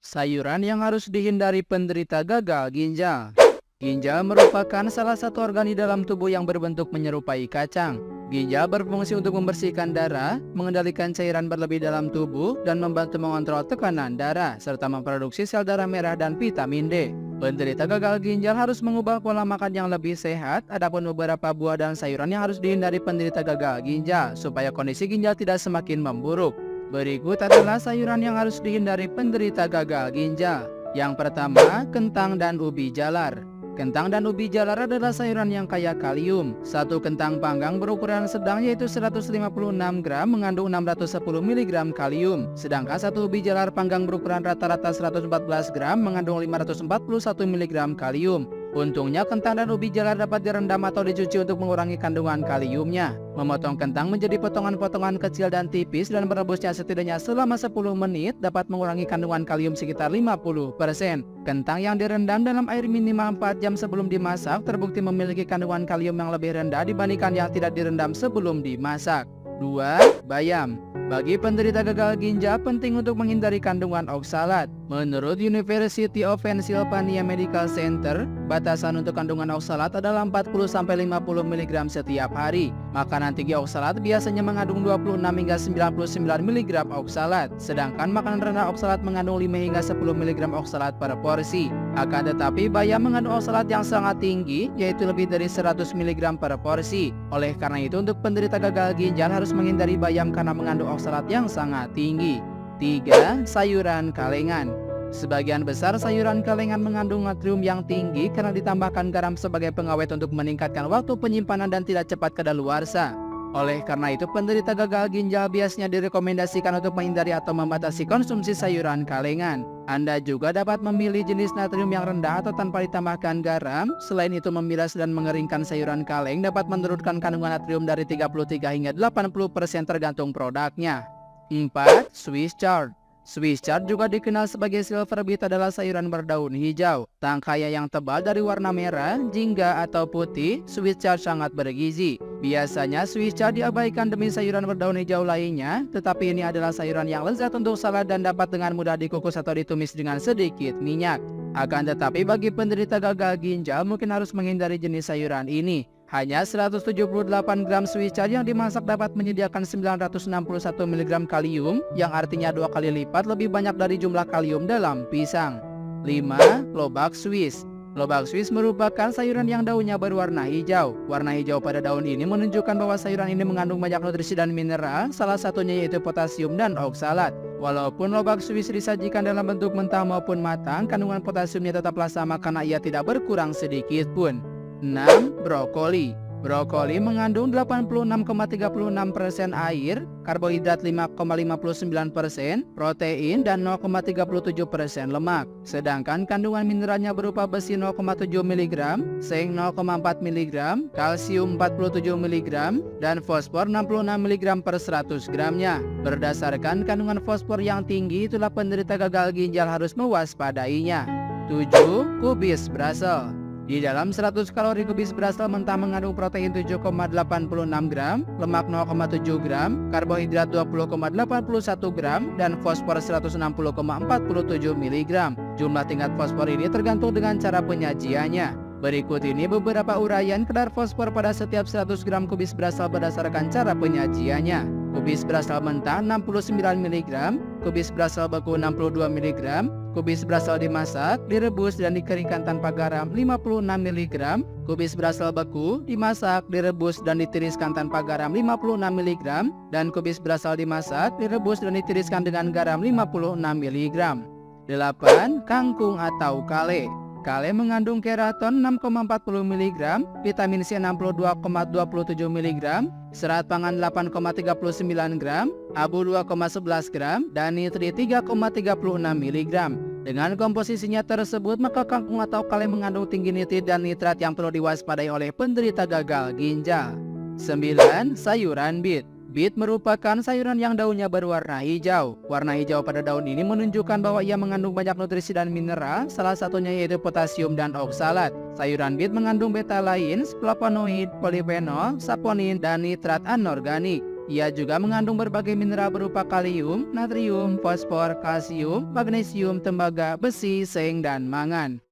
Sayuran yang harus dihindari penderita gagal ginjal. Ginjal merupakan salah satu organ di dalam tubuh yang berbentuk menyerupai kacang. Ginjal berfungsi untuk membersihkan darah, mengendalikan cairan berlebih dalam tubuh, dan membantu mengontrol tekanan darah, serta memproduksi sel darah merah dan vitamin D. Penderita gagal ginjal harus mengubah pola makan yang lebih sehat, adapun beberapa buah dan sayuran yang harus dihindari penderita gagal ginjal, supaya kondisi ginjal tidak semakin memburuk. Berikut adalah sayuran yang harus dihindari penderita gagal ginjal. Yang pertama, kentang dan ubi jalar. Kentang dan ubi jalar adalah sayuran yang kaya kalium. Satu kentang panggang berukuran sedang yaitu 156 gram mengandung 610 mg kalium. Sedangkan satu ubi jalar panggang berukuran rata-rata 114 gram mengandung 541 mg kalium. Untungnya kentang dan ubi jalar dapat direndam atau dicuci untuk mengurangi kandungan kaliumnya. Memotong kentang menjadi potongan-potongan kecil dan tipis dan merebusnya setidaknya selama 10 menit dapat mengurangi kandungan kalium sekitar 50%. Kentang yang direndam dalam air minimal 4 jam sebelum dimasak terbukti memiliki kandungan kalium yang lebih rendah dibandingkan yang tidak direndam sebelum dimasak. 2. Bayam. Bagi penderita gagal ginjal penting untuk menghindari kandungan oksalat. Menurut University of Pennsylvania Medical Center, batasan untuk kandungan oksalat adalah 40-50 mg setiap hari. Makanan tinggi oksalat biasanya mengandung 26 hingga 99 mg oksalat, sedangkan makanan rendah oksalat mengandung 5 hingga 10 mg oksalat per porsi. Akan tetapi bayam mengandung oksalat yang sangat tinggi, yaitu lebih dari 100 mg per porsi. Oleh karena itu untuk penderita gagal ginjal harus menghindari bayam karena mengandung oksalat yang sangat tinggi. 3. Sayuran kalengan. Sebagian besar sayuran kalengan mengandung natrium yang tinggi karena ditambahkan garam sebagai pengawet untuk meningkatkan waktu penyimpanan dan tidak cepat kadaluarsa. Oleh karena itu penderita gagal ginjal biasanya direkomendasikan untuk menghindari atau membatasi konsumsi sayuran kalengan. Anda juga dapat memilih jenis natrium yang rendah atau tanpa ditambahkan garam. Selain itu memilas dan mengeringkan sayuran kaleng dapat menurunkan kandungan natrium dari 33 hingga 80% tergantung produknya. 4. Swiss chard. Swiss chard juga dikenal sebagai silver beet adalah sayuran berdaun hijau. Tangkainya yang tebal dari warna merah, jingga atau putih, Swiss chard sangat bergizi. Biasanya Swiss chard diabaikan demi sayuran berdaun hijau lainnya, tetapi ini adalah sayuran yang lezat untuk salad dan dapat dengan mudah dikukus atau ditumis dengan sedikit minyak. Akan tetapi bagi penderita gagal ginjal mungkin harus menghindari jenis sayuran ini. Hanya 178 gram Swiss chard yang dimasak dapat menyediakan 961 mg kalium, yang artinya 2 kali lipat lebih banyak dari jumlah kalium dalam pisang. 5. Lobak Swiss. Lobak Swiss merupakan sayuran yang daunnya berwarna hijau. Warna hijau pada daun ini menunjukkan bahwa sayuran ini mengandung banyak nutrisi dan mineral, salah satunya yaitu potasium dan oksalat. Walaupun lobak Swiss disajikan dalam bentuk mentah maupun matang, kandungan potasiumnya tetaplah sama karena ia tidak berkurang sedikit pun. 6. Brokoli. Brokoli mengandung 86,36% air, karbohidrat 5,59%, protein, dan 0,37% lemak. Sedangkan kandungan mineralnya berupa besi 0,7 mg, zinc 0,4 mg, kalsium 47 mg, dan fosfor 66 mg per 100 gramnya. Berdasarkan kandungan fosfor yang tinggi, itulah penderita gagal ginjal harus mewaspadainya. 7. Kubis Brussels. Di dalam 100 kalori kubis Brussels mentah mengandung protein 7,86 gram, lemak 0,7 gram, karbohidrat 20,81 gram, dan fosfor 160,47 mg. Jumlah tingkat fosfor ini tergantung dengan cara penyajiannya. Berikut ini beberapa uraian kadar fosfor pada setiap 100 gram kubis Brussels berdasarkan cara penyajiannya. Kubis Brussels mentah 69 mg, kubis Brussels beku 62 mg, kubis Brussels dimasak, direbus, dan dikeringkan tanpa garam 56 mg, kubis Brussels beku, dimasak, direbus, dan ditiriskan tanpa garam 56 mg, dan kubis Brussels dimasak, direbus, dan ditiriskan dengan garam 56 mg. 8. Kangkung atau kale. Kale mengandung keraton 6,40 mg, vitamin C 62,27 mg, serat pangan 8,39 gram, abu 2,11 gram, dan nitrit 3,36 mg. Dengan komposisinya tersebut, maka kangkung atau kale mengandung tinggi nitrit dan nitrat yang perlu diwaspadai oleh penderita gagal ginjal. 9. Sayuran beet. Beet merupakan sayuran yang daunnya berwarna hijau. Warna hijau pada daun ini menunjukkan bahwa ia mengandung banyak nutrisi dan mineral, salah satunya yaitu potasium dan oksalat. Sayuran beet mengandung betalain, flavonoid, polifenol, saponin, dan nitrat anorganik. Ia juga mengandung berbagai mineral berupa kalium, natrium, fosfor, kalsium, magnesium, tembaga, besi, seng, dan mangan.